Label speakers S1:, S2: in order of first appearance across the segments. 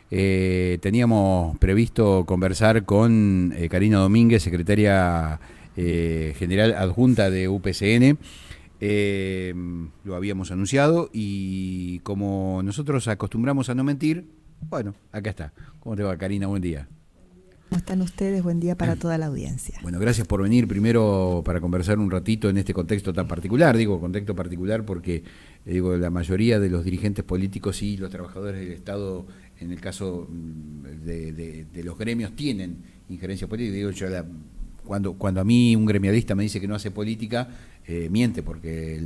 S1: Teníamos previsto conversar con Karina Domínguez, secretaria general adjunta de UPCN. Lo habíamos anunciado y como nosotros acostumbramos a no mentir, bueno, acá está. ¿Cómo te va, Karina? Buen día.
S2: ¿Cómo están ustedes? Buen día para toda la audiencia.
S1: Bueno, gracias por venir primero para conversar un ratito en este contexto tan particular. Digo contexto particular porque digo la mayoría de los dirigentes políticos y los trabajadores del Estado, en el caso de los gremios, tienen injerencia política. Digo, cuando a mí un gremialista me dice que no hace política, miente, porque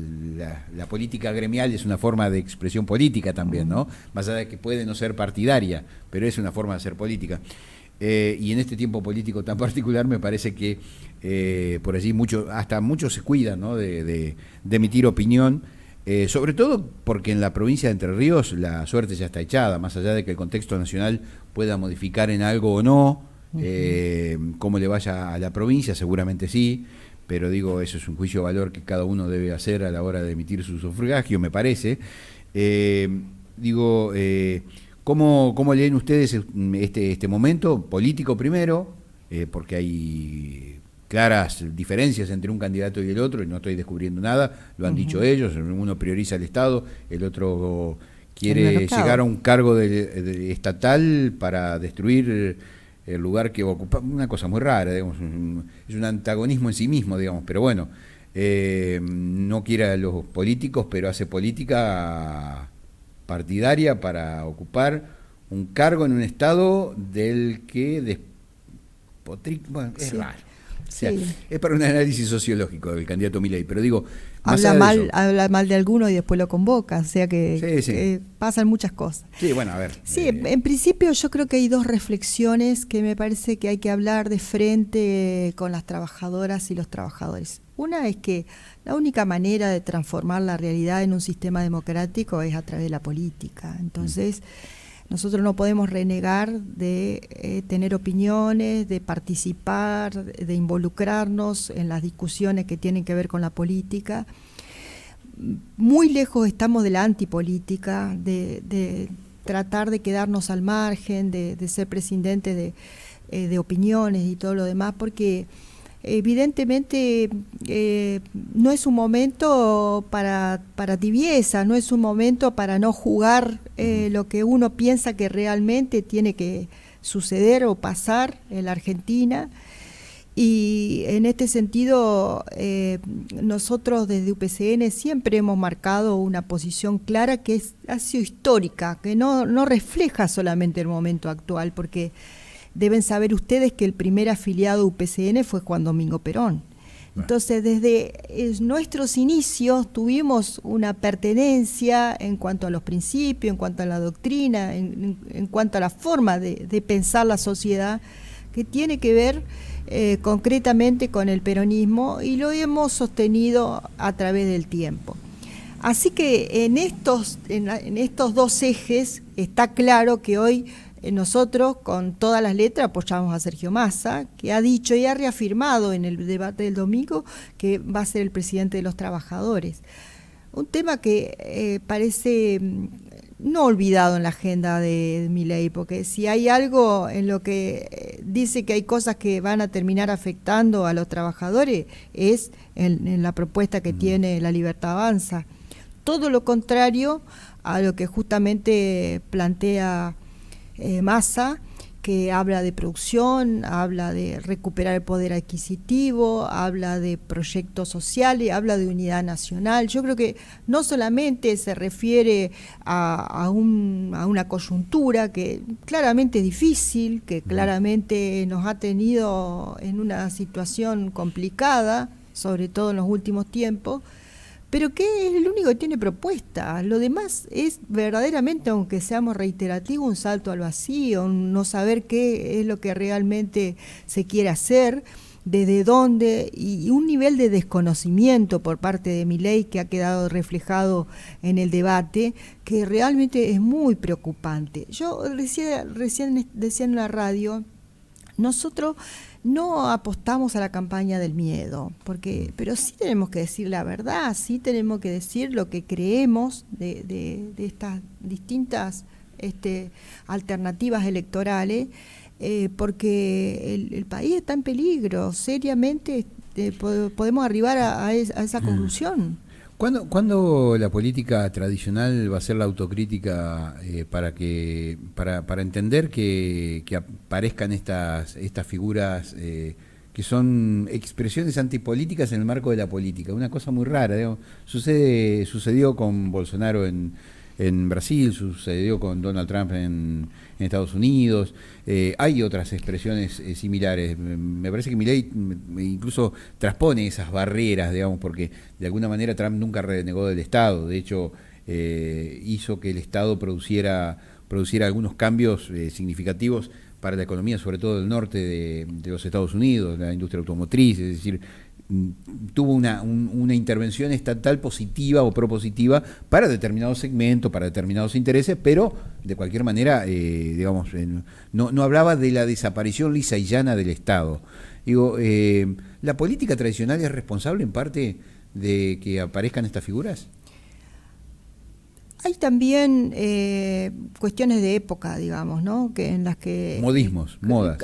S1: la política gremial es una forma de expresión política también, ¿no? Más allá de que puede no ser partidaria, pero es una forma de hacer política. Y en este tiempo político tan particular me parece que por allí hasta muchos se cuidan, ¿no? de emitir opinión, sobre todo porque en la provincia de Entre Ríos la suerte ya está echada, más allá de que el contexto nacional pueda modificar en algo o no, cómo le vaya a la provincia, seguramente sí, pero digo, eso es un juicio de valor que cada uno debe hacer a la hora de emitir su sufragio, me parece. Digo... ¿Cómo leen ustedes este momento político primero? Porque hay claras diferencias entre un candidato y el otro, y no estoy descubriendo nada, lo han dicho ellos, uno prioriza el Estado, el otro quiere llegar a un cargo de estatal para destruir el lugar que ocupa, una cosa muy rara, digamos, es un antagonismo en sí mismo, digamos, pero bueno, no quiere a los políticos, pero hace política partidaria para ocupar un cargo en un estado del que bueno, es raro. O sea, es para un análisis sociológico del candidato Milei, pero digo,
S2: habla mal de alguno y después lo convoca, o sea que pasan muchas cosas.
S1: Sí, bueno, a ver.
S2: Sí, en principio yo creo que hay dos reflexiones que me parece que hay que hablar de frente con las trabajadoras y los trabajadores. Una es que la única manera de transformar la realidad en un sistema democrático es a través de la política. Entonces, nosotros no podemos renegar de tener opiniones, de participar, de involucrarnos en las discusiones que tienen que ver con la política. Muy lejos estamos de la antipolítica, de tratar de quedarnos al margen, de ser prescindentes de opiniones y todo lo demás, porque evidentemente no es un momento para tibieza, no es un momento para no jugar lo que uno piensa que realmente tiene que suceder o pasar en la Argentina. Y en este sentido, nosotros desde UPCN siempre hemos marcado una posición clara que ha sido histórica, que no refleja solamente el momento actual, porque deben saber ustedes que el primer afiliado UPCN fue Juan Domingo Perón. Entonces, desde nuestros inicios tuvimos una pertenencia en cuanto a los principios, en cuanto a la doctrina, en cuanto a la forma de pensar la sociedad, que tiene que ver concretamente con el peronismo, y lo hemos sostenido a través del tiempo. Así que en estos dos ejes está claro que hoy nosotros con todas las letras apoyamos a Sergio Massa, que ha dicho y ha reafirmado en el debate del domingo que va a ser el presidente de los trabajadores. Un tema que parece no olvidado en la agenda de Milei, porque si hay algo en lo que dice que hay cosas que van a terminar afectando a los trabajadores, es en la propuesta que tiene La Libertad Avanza. Todo lo contrario a lo que justamente plantea Massa, que habla de producción, habla de recuperar el poder adquisitivo, habla de proyectos sociales, habla de unidad nacional. Yo creo que no solamente se refiere a una coyuntura que claramente es difícil, que claramente nos ha tenido en una situación complicada, sobre todo en los últimos tiempos, pero que es el único que tiene propuesta. Lo demás es verdaderamente, aunque seamos reiterativos, un salto al vacío, no saber qué es lo que realmente se quiere hacer, desde dónde, y un nivel de desconocimiento por parte de Milei que ha quedado reflejado en el debate, que realmente es muy preocupante. Yo recién decía en la radio, nosotros no apostamos a la campaña del miedo, pero sí tenemos que decir la verdad, sí tenemos que decir lo que creemos de estas distintas alternativas electorales, porque el país está en peligro, seriamente podemos arribar a esa conclusión.
S1: ¿Cuándo la política tradicional va a ser la autocrítica para entender que aparezcan estas figuras que son expresiones antipolíticas en el marco de la política? Una cosa muy rara, digamos. Sucedió con Bolsonaro en Brasil, sucedió con Donald Trump en Estados Unidos. Hay otras expresiones similares. Me parece que Milei incluso transpone esas barreras, digamos, porque de alguna manera Trump nunca renegó del Estado. De hecho, hizo que el Estado produciera algunos cambios significativos para la economía, sobre todo del norte de los Estados Unidos, la industria automotriz, es decir, tuvo una intervención estatal positiva o propositiva para determinados segmentos, para determinados intereses, pero de cualquier manera, digamos, no hablaba de la desaparición lisa y llana del Estado. Digo, ¿la política tradicional es responsable en parte de que aparezcan estas figuras?
S2: Hay también cuestiones de época, digamos, ¿no? En las que
S1: modismos, modas.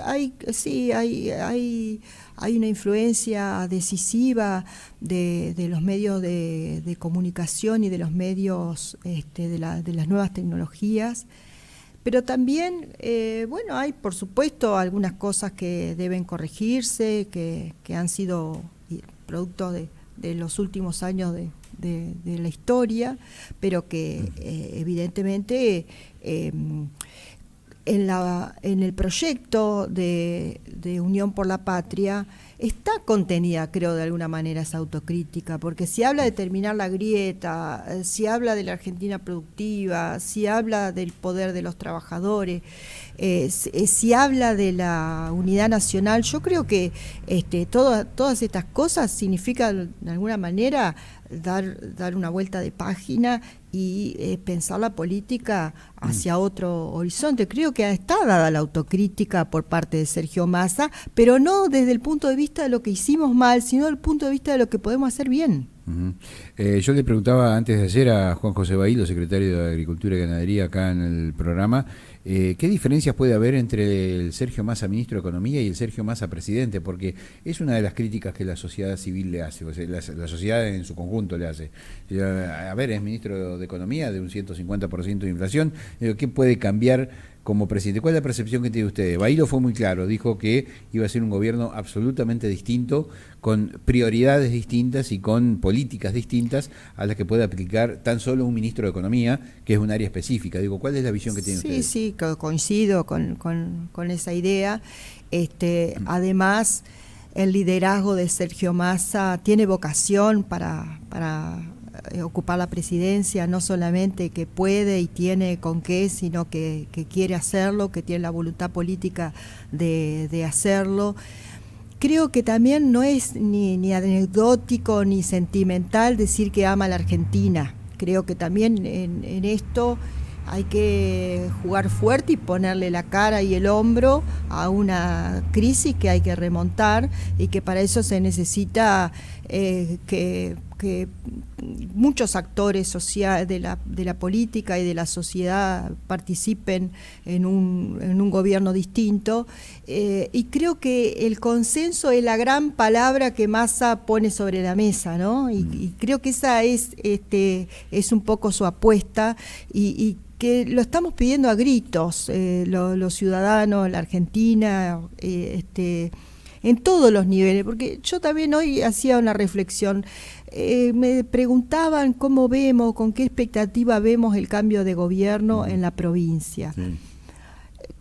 S2: Hay una influencia decisiva de los medios de comunicación y de los medios de las nuevas tecnologías, pero también, hay por supuesto algunas cosas que deben corregirse, que han sido producto de los últimos años de la historia, pero que evidentemente en el proyecto de Unión por la Patria está contenida, creo, de alguna manera esa autocrítica, porque si habla de terminar la grieta, si habla de la Argentina productiva, si habla del poder de los trabajadores, si habla de la unidad nacional, yo creo que todas estas cosas significan de alguna manera dar una vuelta de página y pensar la política hacia otro horizonte. Creo que está dada la autocrítica por parte de Sergio Massa, pero no desde el punto de vista de lo que hicimos mal, sino desde el punto de vista de lo que podemos hacer bien.
S1: Yo le preguntaba antes de ayer a Juan José Bailo, secretario de Agricultura y Ganadería acá en el programa, ¿qué diferencias puede haber entre el Sergio Massa ministro de Economía y el Sergio Massa presidente? Porque es una de las críticas que la sociedad civil le hace, o sea, la sociedad en su conjunto le hace. A ver, es ministro de Economía de un 150% de inflación, ¿qué puede cambiar como presidente? ¿Cuál es la percepción que tiene usted? Bailo fue muy claro, dijo que iba a ser un gobierno absolutamente distinto, con prioridades distintas y con políticas distintas a las que puede aplicar tan solo un ministro de Economía, que es un área específica. Digo, ¿cuál es la visión que tiene usted?
S2: Sí, coincido con esa idea. Además, el liderazgo de Sergio Massa tiene vocación para ocupar la presidencia, no solamente que puede y tiene con qué, sino que quiere hacerlo, que tiene la voluntad política de hacerlo. Creo que también no es ni anecdótico ni sentimental decir que ama a la Argentina. Creo que también en esto hay que jugar fuerte y ponerle la cara y el hombro a una crisis que hay que remontar, y que para eso se necesita que muchos actores de la política y de la sociedad participen en un gobierno distinto, y creo que el consenso es la gran palabra que Massa pone sobre la mesa, ¿no? Y creo que esa es un poco su apuesta, y que lo estamos pidiendo a gritos, los ciudadanos, la Argentina, en todos los niveles, porque yo también hoy hacía una reflexión. Me preguntaban cómo vemos, con qué expectativa vemos el cambio de gobierno en la provincia. Sí.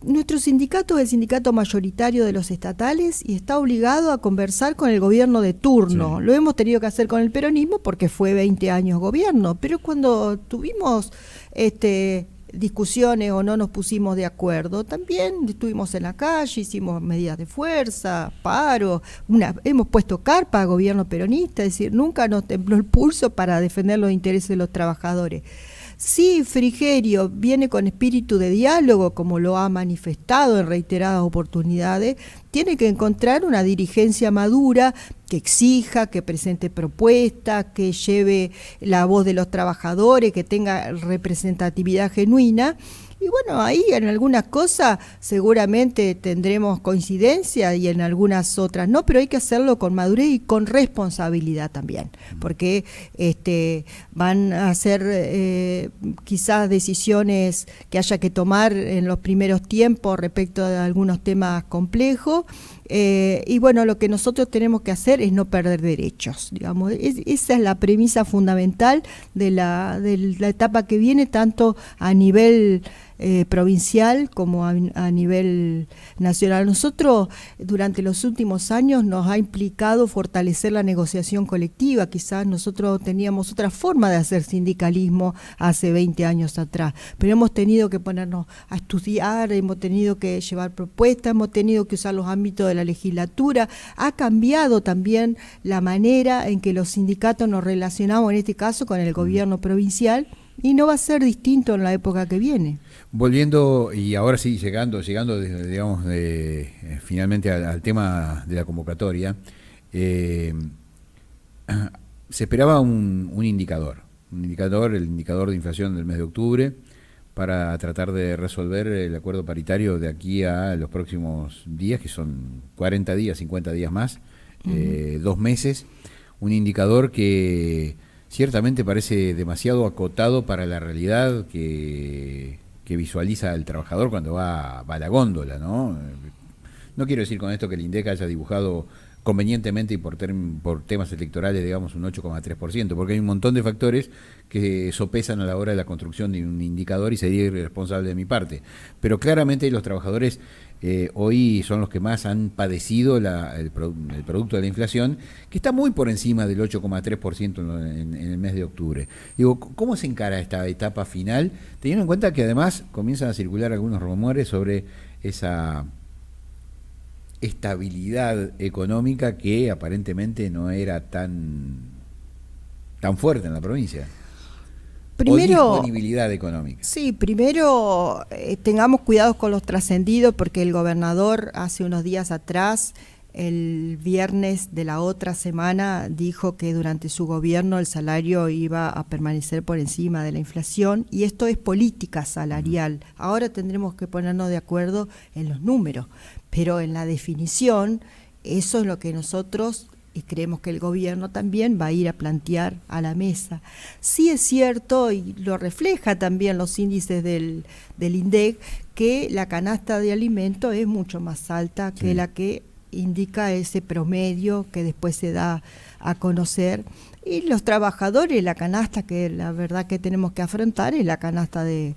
S2: Nuestro sindicato es el sindicato mayoritario de los estatales y está obligado a conversar con el gobierno de turno. Sí. Lo hemos tenido que hacer con el peronismo porque fue 20 años gobierno, pero cuando tuvimos discusiones o no nos pusimos de acuerdo, también estuvimos en la calle, hicimos medidas de fuerza, paro, hemos puesto carpa a gobierno peronista, es decir, nunca nos tembló el pulso para defender los intereses de los trabajadores. Sí, Frigerio viene con espíritu de diálogo, como lo ha manifestado en reiteradas oportunidades, tiene que encontrar una dirigencia madura que exija, que presente propuestas, que lleve la voz de los trabajadores, que tenga representatividad genuina, Y bueno, ahí en algunas cosas seguramente tendremos coincidencia y en algunas otras no, pero hay que hacerlo con madurez y con responsabilidad también, porque van a ser quizás decisiones que haya que tomar en los primeros tiempos respecto a algunos temas complejos. Y bueno, lo que nosotros tenemos que hacer es no perder derechos, digamos. Esa es la premisa fundamental de la etapa que viene, tanto a nivel provincial como a nivel nacional. Nosotros durante los últimos años nos ha implicado fortalecer la negociación colectiva. Quizás nosotros teníamos otra forma de hacer sindicalismo hace 20 años atrás, pero hemos tenido que ponernos a estudiar, hemos tenido que llevar propuestas, hemos tenido que usar los ámbitos de la legislatura. Ha cambiado también la manera en que los sindicatos nos relacionamos, en este caso con el gobierno provincial, y no va a ser distinto en la época que viene.
S1: Volviendo, y ahora sí, llegando digamos, finalmente al tema de la convocatoria, se esperaba un indicador, el indicador de inflación del mes de octubre, para tratar de resolver el acuerdo paritario de aquí a los próximos días, que son 40 días, 50 días más, 2 meses, un indicador que ciertamente parece demasiado acotado para la realidad que visualiza el trabajador cuando va a la góndola, ¿no? No quiero decir con esto que el INDEC haya dibujado convenientemente y por temas electorales, digamos, un 8,3%, porque hay un montón de factores que sopesan a la hora de la construcción de un indicador y sería irresponsable de mi parte. Pero claramente los trabajadores hoy son los que más han padecido el producto de la inflación, que está muy por encima del 8,3% en el mes de octubre. Digo, ¿cómo se encara esta etapa final, teniendo en cuenta que además comienzan a circular algunos rumores sobre esa estabilidad económica que aparentemente no era tan fuerte en la provincia?
S2: Primero,
S1: o disponibilidad económica.
S2: Sí, primero tengamos cuidado con los trascendidos, porque el gobernador hace unos días atrás, el viernes de la otra semana, dijo que durante su gobierno el salario iba a permanecer por encima de la inflación, y esto es política salarial. Ahora tendremos que ponernos de acuerdo en los números, pero en la definición, eso es lo que nosotros y creemos que el gobierno también va a ir a plantear a la mesa. Sí es cierto, y lo refleja también los índices del INDEC, que la canasta de alimentos es mucho más alta que la que indica ese promedio que después se da a conocer. Y los trabajadores, la canasta que la verdad que tenemos que afrontar es la canasta de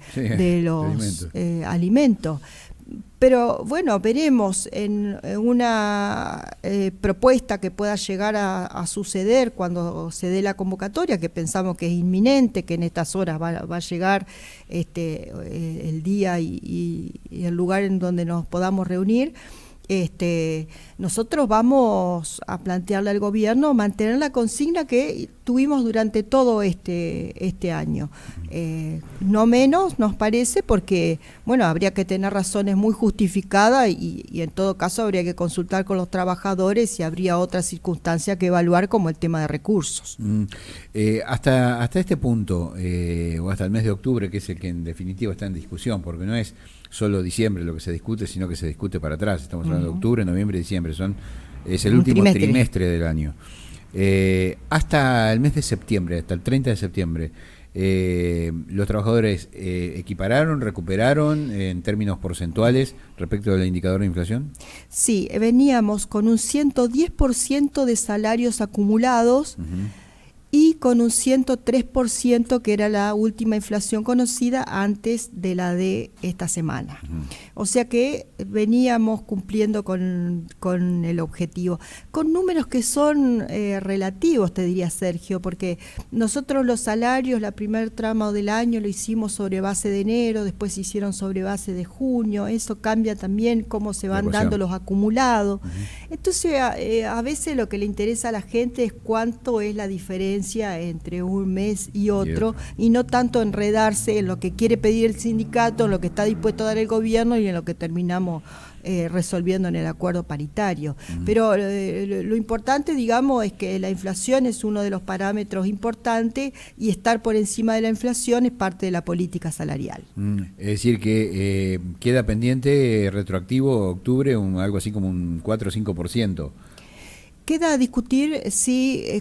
S2: los alimentos. Pero bueno, veremos en una propuesta que pueda llegar a suceder cuando se dé la convocatoria, que pensamos que es inminente, que en estas horas va a llegar el día y el lugar en donde nos podamos reunir. Nosotros vamos a plantearle al gobierno mantener la consigna que tuvimos durante todo este año. No menos, nos parece, porque bueno, habría que tener razones muy justificadas y en todo caso habría que consultar con los trabajadores si habría otra circunstancia que evaluar, como el tema de recursos.
S1: Hasta este punto, o hasta el mes de octubre, que es el que en definitiva está en discusión, porque no es solo diciembre lo que se discute, sino que se discute para atrás. Estamos hablando de octubre, noviembre y diciembre. Es el último trimestre del año. Hasta el mes de septiembre, hasta el 30 de septiembre, los trabajadores recuperaron en términos porcentuales respecto del indicador de inflación.
S2: Sí, veníamos con un 110% de salarios acumulados, y con un 103%, que era la última inflación conocida antes de la de esta semana. O sea que veníamos cumpliendo con el objetivo, con números que son relativos, te diría Sergio, porque nosotros los salarios, la primer tramo del año lo hicimos sobre base de enero, después se hicieron sobre base de junio, eso cambia también cómo se van dando los acumulados. Entonces a veces lo que le interesa a la gente es cuánto es la diferencia diferencia entre un mes y otro, y no tanto enredarse en lo que quiere pedir el sindicato, en lo que está dispuesto a dar el gobierno y en lo que terminamos resolviendo en el acuerdo paritario. Pero lo importante, digamos, es que la inflación es uno de los parámetros importantes y estar por encima de la inflación es parte de la política salarial.
S1: Es decir, que queda pendiente retroactivo octubre algo así como un 4 o 5%.
S2: Queda a discutir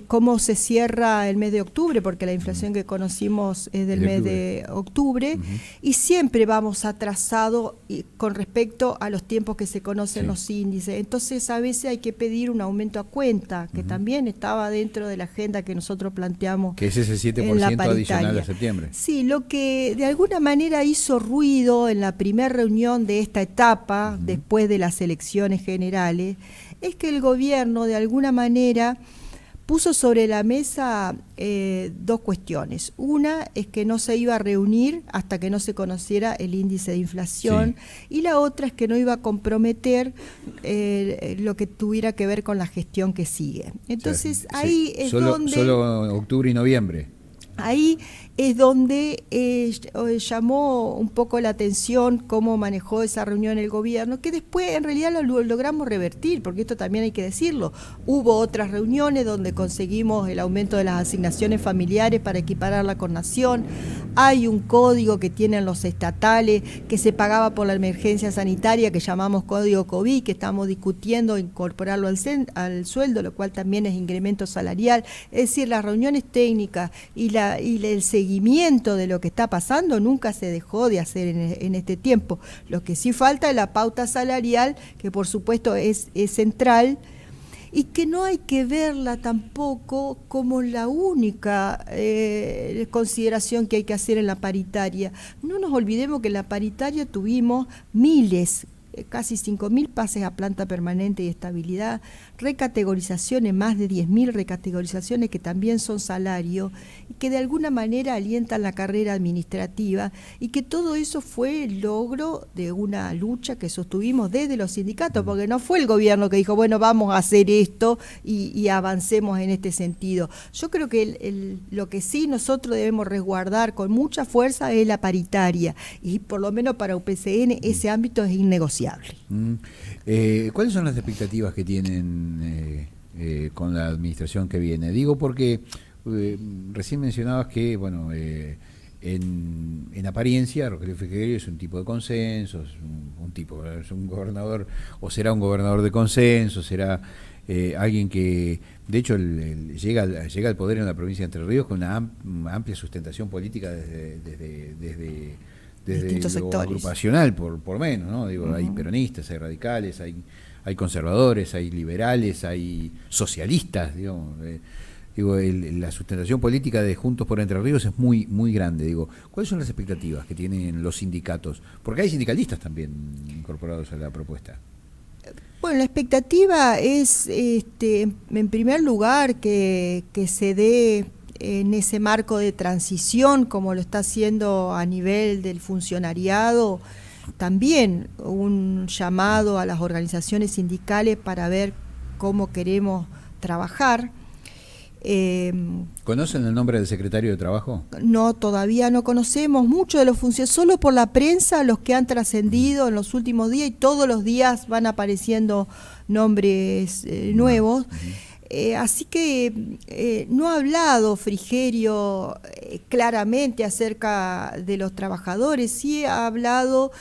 S2: cómo se cierra el mes de octubre, porque la inflación que conocimos es del mes de octubre, y siempre vamos atrasados con respecto a los tiempos que se conocen los índices. Entonces a veces hay que pedir un aumento a cuenta, que también estaba dentro de la agenda que nosotros planteamos. Que es ese 7%
S1: adicional a septiembre.
S2: Sí, lo que de alguna manera hizo ruido en la primera reunión de esta etapa, después de las elecciones generales, es que el gobierno de alguna manera puso sobre la mesa dos cuestiones. Una es que no se iba a reunir hasta que no se conociera el índice de inflación, y la otra es que no iba a comprometer lo que tuviera que ver con la gestión que sigue. Entonces ahí es donde...
S1: Solo octubre y noviembre.
S2: Ahí es donde llamó un poco la atención cómo manejó esa reunión el gobierno, que después en realidad lo logramos revertir, porque esto también hay que decirlo. Hubo otras reuniones donde conseguimos el aumento de las asignaciones familiares para equipararla con Nación. Hay un código que tienen los estatales que se pagaba por la emergencia sanitaria, que llamamos código COVID, que estamos discutiendo incorporarlo al sueldo, lo cual también es incremento salarial. Es decir, las reuniones técnicas y el seguimiento de lo que está pasando nunca se dejó de hacer en este tiempo. Lo que sí falta es la pauta salarial, que por supuesto es central, y que no hay que verla tampoco como la única consideración que hay que hacer en la paritaria. No nos olvidemos que en la paritaria tuvimos miles, casi 5.000 pases a planta permanente y estabilidad, recategorizaciones, más de 10.000 recategorizaciones que también son salario y que de alguna manera alientan la carrera administrativa, y que todo eso fue el logro de una lucha que sostuvimos desde los sindicatos, porque no fue el gobierno que dijo, bueno, vamos a hacer esto y avancemos en este sentido. Yo creo que lo que sí nosotros debemos resguardar con mucha fuerza es la paritaria, y por lo menos para UPCN ese ámbito es innegociable.
S1: ¿Cuáles son las expectativas que tienen con la administración que viene? Digo porque recién mencionabas que, bueno, en apariencia Rogelio Frigerio es un tipo de consenso, es un gobernador, o será un gobernador de consenso, será alguien que, de hecho, llega al poder en la provincia de Entre Ríos con una amplia sustentación política desde
S2: distintos
S1: lo
S2: sectores
S1: agrupacional, por menos, ¿no? Digo, hay peronistas, hay radicales, hay conservadores, hay liberales, hay socialistas, digamos. La sustentación política de Juntos por Entre Ríos es muy, muy grande. Digo, ¿cuáles son las expectativas que tienen los sindicatos? Porque hay sindicalistas también incorporados a la propuesta.
S2: Bueno, la expectativa es, en primer lugar, que se dé en ese marco de transición, como lo está haciendo a nivel del funcionariado, también un llamado a las organizaciones sindicales para ver cómo queremos trabajar.
S1: ¿Conocen el nombre del secretario de Trabajo?
S2: No, todavía no conocemos mucho de los funcionarios, solo por la prensa los que han trascendido en los últimos días, y todos los días van apareciendo nombres nuevos. Así que no ha hablado Frigerio claramente acerca de los trabajadores, sí ha hablado,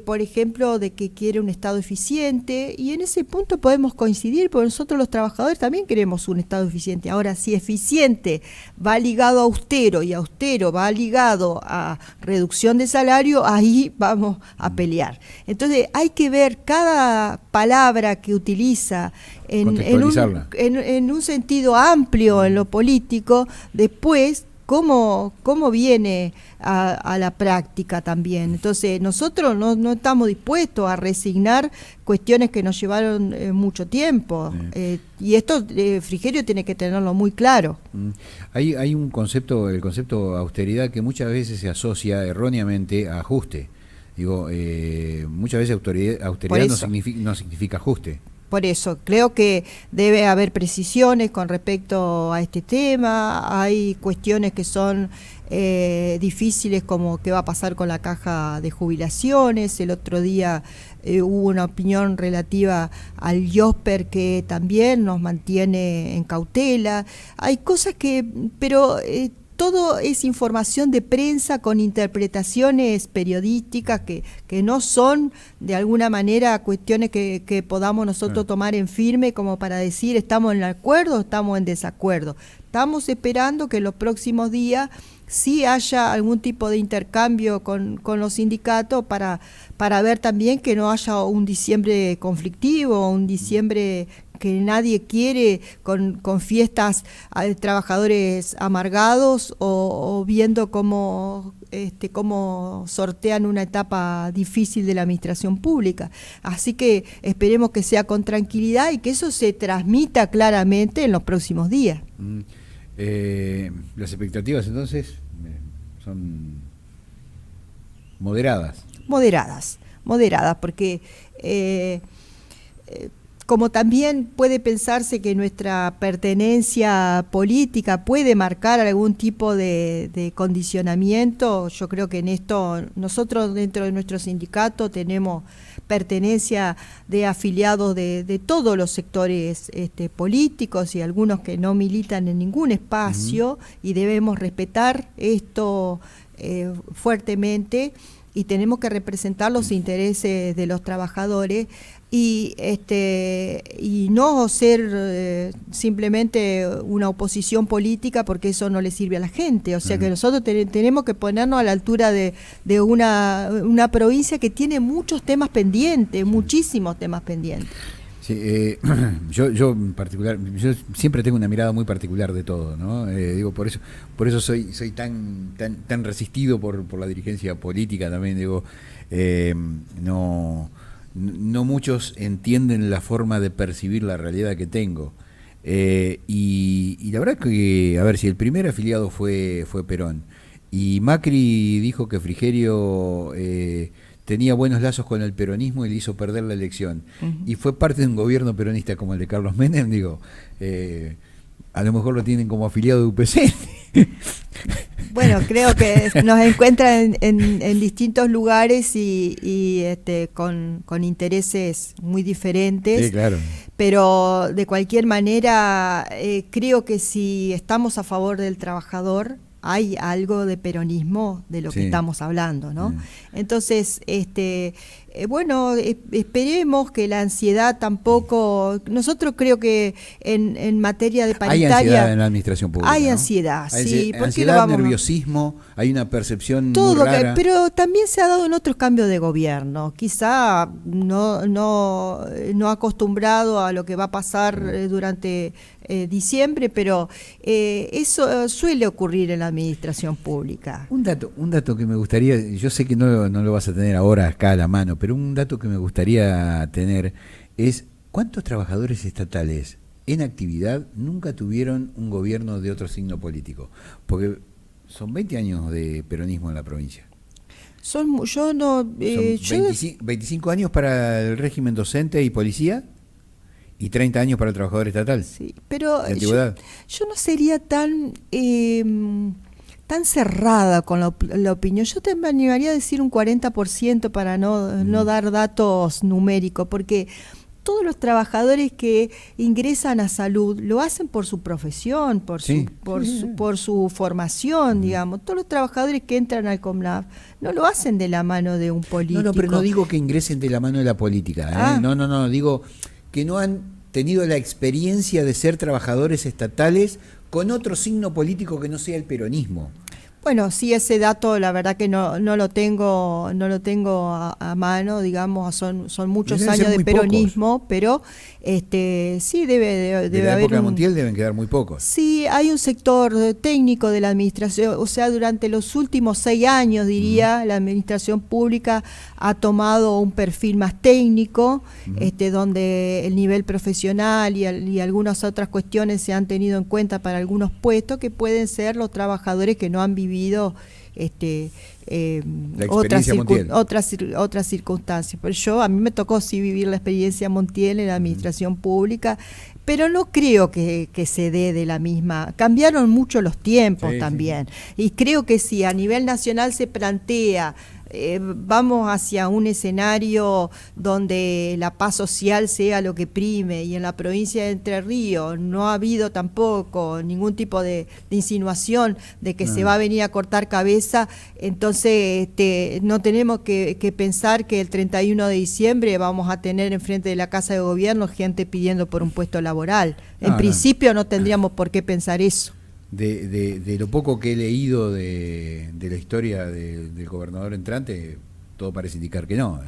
S2: por ejemplo, de que quiere un Estado eficiente, y en ese punto podemos coincidir, porque nosotros los trabajadores también queremos un Estado eficiente. Ahora, si eficiente va ligado a austero y austero va ligado a reducción de salario, ahí vamos a pelear. Entonces hay que ver cada palabra que utiliza en un sentido amplio en lo político, después cómo viene a la práctica también. Entonces nosotros no estamos dispuestos a resignar cuestiones que nos llevaron mucho tiempo, y esto Frigerio tiene que tenerlo muy claro.
S1: Hay un concepto, el concepto austeridad, que muchas veces se asocia erróneamente a ajuste. Digo, muchas veces austeridad no significa ajuste.
S2: por eso creo que debe haber precisiones con respecto a este tema. Hay cuestiones que son difíciles, como qué va a pasar con la caja de jubilaciones. El otro día hubo una opinión relativa al IOSPER que también nos mantiene en cautela. Hay cosas pero todo es información de prensa con interpretaciones periodísticas que no son de alguna manera cuestiones que podamos nosotros tomar en firme como para decir estamos en acuerdo o estamos en desacuerdo. Estamos esperando que en los próximos días sí haya algún tipo de intercambio con los sindicatos para ver también que no haya un diciembre conflictivo, un diciembre que nadie quiere con fiestas de trabajadores amargados o viendo cómo sortean una etapa difícil de la administración pública. Así que esperemos que sea con tranquilidad y que eso se transmita claramente en los próximos días.
S1: Las expectativas entonces son moderadas. Moderadas, porque como también puede pensarse que nuestra pertenencia política puede marcar algún tipo de condicionamiento, yo creo que en esto nosotros dentro de nuestro sindicato tenemos pertenencia de afiliados de todos los sectores políticos y algunos que no militan en ningún espacio, y debemos respetar esto fuertemente, y tenemos que representar los intereses de los trabajadores y no ser simplemente una oposición política, porque eso no le sirve a la gente. O sea que nosotros tenemos que ponernos a la altura de una provincia que tiene muchos temas pendientes, muchísimos temas pendientes. Sí, yo en particular, yo siempre tengo una mirada muy particular de todo, ¿no? Digo, por eso soy tan resistido por la dirigencia política también. Digo, no muchos entienden la forma de percibir la realidad que tengo. Y la verdad que, a ver, si el primer afiliado fue Perón y Macri dijo que Frigerio tenía buenos lazos con el peronismo y le hizo perder la elección, y fue parte de un gobierno peronista como el de Carlos Menem, digo, a lo mejor lo tienen como afiliado de UPC.
S2: Bueno, creo que nos encuentran en distintos lugares y con intereses muy diferentes.
S1: Sí, claro.
S2: Pero de cualquier manera, creo que si estamos a favor del trabajador, hay algo de peronismo de lo que estamos hablando, ¿no? Entonces, esperemos que la ansiedad tampoco. Nosotros creo que en materia de paritaria
S1: hay ansiedad en la administración pública.
S2: Hay
S1: ¿no?
S2: ansiedad, sí.
S1: Ansiedad, nerviosismo, hay una percepción
S2: todo
S1: muy rara.
S2: pero también se ha dado en otros cambios de gobierno. Quizá no acostumbrado a lo que va a pasar durante diciembre, pero eso suele ocurrir en la administración pública.
S1: Un dato que me gustaría, yo sé que no lo vas a tener ahora acá a la mano, pero un dato que me gustaría tener es ¿cuántos trabajadores estatales en actividad nunca tuvieron un gobierno de otro signo político? Porque son 20 años de peronismo en la provincia.
S2: Son
S1: 25 años para el régimen docente y policía y 30 años para el trabajador estatal.
S2: Sí, pero
S1: yo
S2: no sería tan cerrada con la opinión. Yo te animaría a decir un 40% para no dar datos numéricos, porque todos los trabajadores que ingresan a salud lo hacen por su profesión, por su formación, digamos. Todos los trabajadores que entran al COMNAF no lo hacen de la mano de un político.
S1: No, pero no digo que ingresen de la mano de la política. No, digo que no han tenido la experiencia de ser trabajadores estatales con otro signo político que no sea el peronismo.
S2: Bueno, sí, ese dato la verdad que no lo tengo a mano, digamos, son muchos años de peronismo, pocos. Pero sí debe haber.
S1: De la época de Montiel deben quedar muy pocos.
S2: Sí, hay un sector técnico de la administración, o sea, durante los últimos 6 años, diría, la administración pública ha tomado un perfil más técnico, donde el nivel profesional y algunas otras cuestiones se han tenido en cuenta para algunos puestos que pueden ser los trabajadores que no han vivido otras circunstancias. Pero a mí me tocó sí vivir la experiencia Montiel en la administración pública, pero no creo que se dé de la misma. Cambiaron mucho los tiempos también. Sí. Y creo que si a nivel nacional se plantea vamos hacia un escenario donde la paz social sea lo que prime, y en la provincia de Entre Ríos no ha habido tampoco ningún tipo de insinuación de que se va a venir a cortar cabeza, entonces no tenemos que pensar que el 31 de diciembre vamos a tener enfrente de la Casa de Gobierno gente pidiendo por un puesto laboral. En principio no tendríamos por qué pensar eso.
S1: De lo poco que he leído de la historia del gobernador entrante, todo parece indicar que no.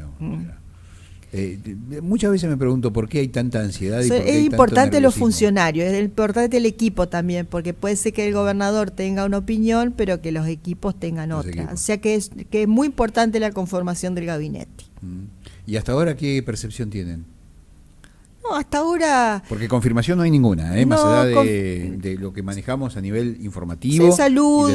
S1: Muchas veces me pregunto por qué hay tanta ansiedad.
S2: Es importante los funcionarios, es importante el equipo también, porque puede ser que el gobernador tenga una opinión, pero que los equipos tengan otra. O sea que es muy importante la conformación del gabinete.
S1: ¿Y hasta ahora qué percepción tienen?
S2: No, hasta ahora...
S1: Porque confirmación no hay ninguna, más allá de lo que manejamos a nivel informativo.
S2: Sí, salud,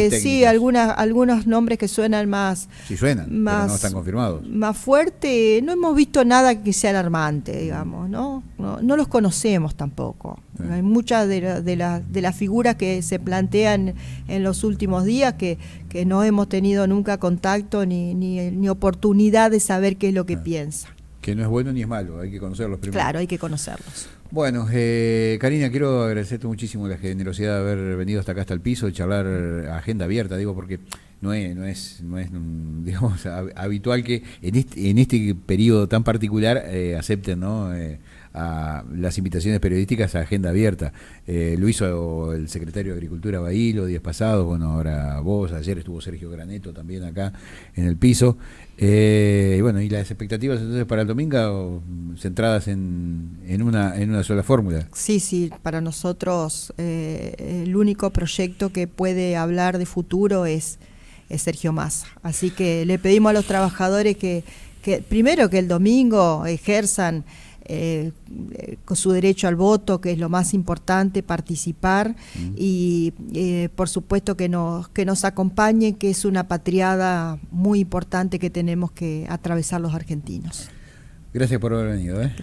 S2: sí, algunos nombres que suenan más...
S1: Sí suenan, pero no están confirmados.
S2: Más fuerte, no hemos visto nada que sea alarmante, digamos, ¿no? No los conocemos tampoco. Sí. Hay muchas de las figuras que se plantean en los últimos días que no hemos tenido nunca contacto ni oportunidad de saber qué es lo que piensa.
S1: Que no es bueno ni es malo, hay que conocerlos primero.
S2: Claro, hay que conocerlos.
S1: Bueno, Karina, quiero agradecerte muchísimo la generosidad de haber venido hasta acá, hasta el piso, de charlar agenda abierta, digo, porque no es digamos, habitual que en este periodo tan particular acepten, ¿no? A las invitaciones periodísticas a agenda abierta. Lo hizo el secretario de Agricultura Bailo días pasados, bueno, ahora vos, ayer estuvo Sergio Graneto también acá en el piso. Y bueno, y las expectativas entonces para el domingo centradas en una sola fórmula.
S2: Sí, para nosotros el único proyecto que puede hablar de futuro es Sergio Massa. Así que le pedimos a los trabajadores que primero que el domingo ejerzan con su derecho al voto, que es lo más importante, participar, y por supuesto que nos acompañen, que es una patriada muy importante que tenemos que atravesar los argentinos.
S1: Gracias por haber venido.
S2: Gracias.